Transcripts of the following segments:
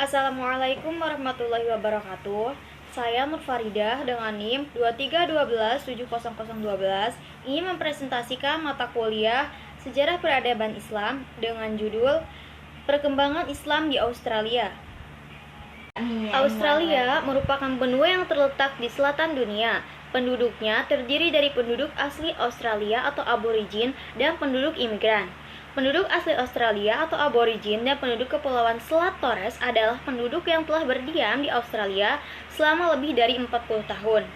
Assalamualaikum warahmatullahi wabarakatuh. Saya Nur Faridah dengan NIM 231270012 ingin mempresentasikan mata kuliah Sejarah Peradaban Islam dengan judul Perkembangan Islam di Australia. Australia merupakan benua yang terletak di selatan dunia. Penduduknya terdiri dari penduduk asli Australia atau aborigin dan penduduk imigran. Penduduk asli Australia atau aborigin dan penduduk Kepulauan Selat Torres adalah penduduk yang telah berdiam di Australia selama lebih dari 40 tahun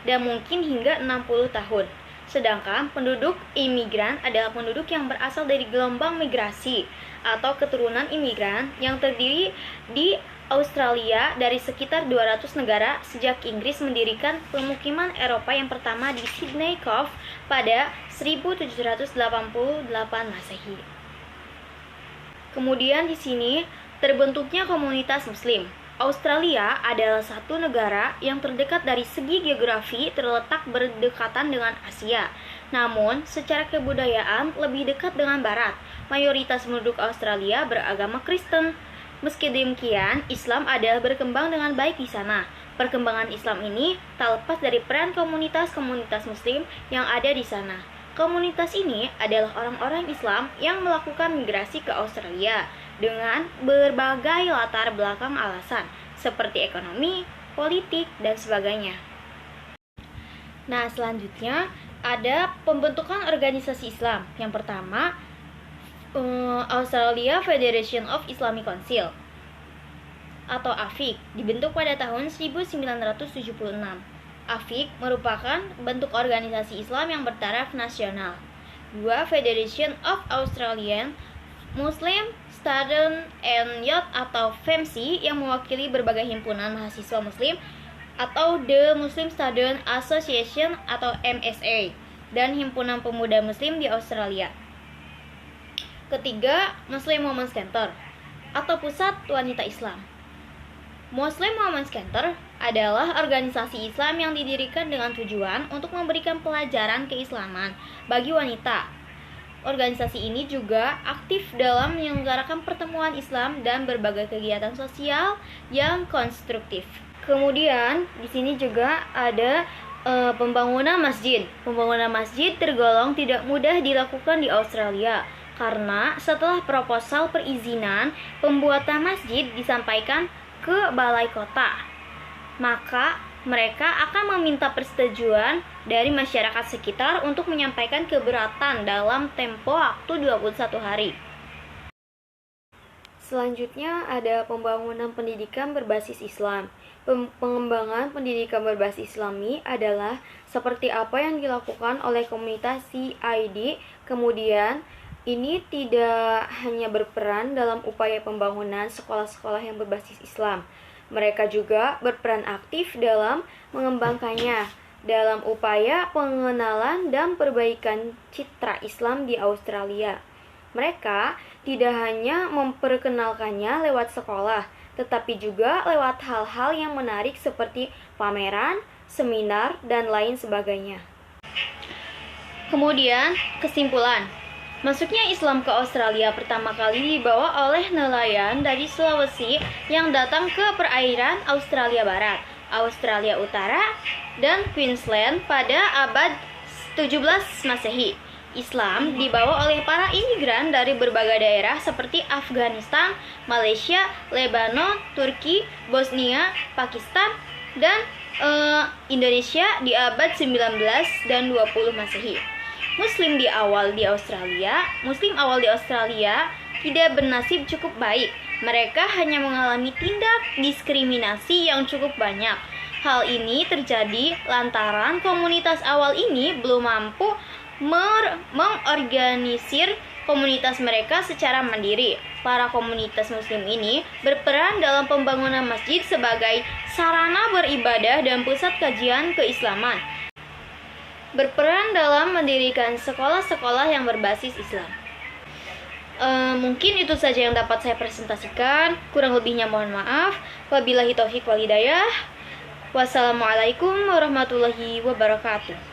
dan mungkin hingga 60 tahun. Sedangkan penduduk imigran adalah penduduk yang berasal dari gelombang migrasi atau keturunan imigran yang terdiri di Australia dari sekitar 200 negara sejak Inggris mendirikan pemukiman Eropa yang pertama di Sydney Cove pada 1788 Masehi. Kemudian di sini terbentuknya komunitas Muslim. Australia adalah satu negara yang terdekat dari segi geografi, terletak berdekatan dengan Asia. Namun, secara kebudayaan lebih dekat dengan Barat. Mayoritas penduduk Australia beragama Kristen. Meski demikian, Islam adalah berkembang dengan baik di sana. Perkembangan Islam ini tak lepas dari peran komunitas-komunitas Muslim yang ada di sana. Komunitas ini adalah orang-orang Islam yang melakukan migrasi ke Australia dengan berbagai latar belakang alasan, seperti ekonomi, politik, dan sebagainya. Nah, selanjutnya ada pembentukan organisasi Islam. Yang pertama, Australia Federation of Islamic Council atau AFIC dibentuk pada tahun 1976. AFIC merupakan bentuk organisasi Islam yang bertaraf nasional. 2. Federation of Australian Muslim Student and Youth atau FEMSI yang mewakili berbagai himpunan mahasiswa muslim atau The Muslim Student Association atau MSA dan himpunan pemuda muslim di Australia. Ketiga, Muslim Women's Center atau Pusat Wanita Islam. Muslim Women's Center adalah organisasi Islam yang didirikan dengan tujuan untuk memberikan pelajaran keislaman bagi wanita. Organisasi ini juga aktif dalam menyelenggarakan pertemuan Islam dan berbagai kegiatan sosial yang konstruktif. Kemudian di sini juga ada pembangunan masjid. Pembangunan masjid tergolong tidak mudah dilakukan di Australia. Karena setelah proposal perizinan, pembuatan masjid disampaikan ke balai kota, maka mereka akan meminta persetujuan dari masyarakat sekitar untuk menyampaikan keberatan dalam tempo waktu 21 hari. Selanjutnya ada pembangunan pendidikan berbasis Islam. Pengembangan pendidikan berbasis Islami adalah seperti apa yang dilakukan oleh komunitas CID. Kemudian ini tidak hanya berperan dalam upaya pembangunan sekolah-sekolah yang berbasis Islam. Mereka juga berperan aktif dalam mengembangkannya dalam upaya pengenalan dan perbaikan citra Islam di Australia. Mereka tidak hanya memperkenalkannya lewat sekolah, tetapi juga lewat hal-hal yang menarik seperti pameran, seminar, dan lain sebagainya. Kemudian, kesimpulan. Masuknya Islam ke Australia pertama kali dibawa oleh nelayan dari Sulawesi yang datang ke perairan Australia Barat, Australia Utara, dan Queensland pada abad 17 Masehi. Islam dibawa oleh para imigran dari berbagai daerah seperti Afghanistan, Malaysia, Lebanon, Turki, Bosnia, Pakistan, dan Indonesia di abad 19 dan 20 Masehi. Muslim awal di Australia tidak bernasib cukup baik. Mereka hanya mengalami tindak diskriminasi yang cukup banyak. Hal ini terjadi lantaran komunitas awal ini belum mampu mengorganisir komunitas mereka secara mandiri. Para komunitas Muslim ini berperan dalam pembangunan masjid sebagai sarana beribadah dan pusat kajian keislaman. Berperan dalam mendirikan sekolah-sekolah yang berbasis Islam. Mungkin itu saja yang dapat saya presentasikan. Kurang lebihnya mohon maaf. Wabillahi taufiq wal hidayah. Wassalamualaikum warahmatullahi wabarakatuh.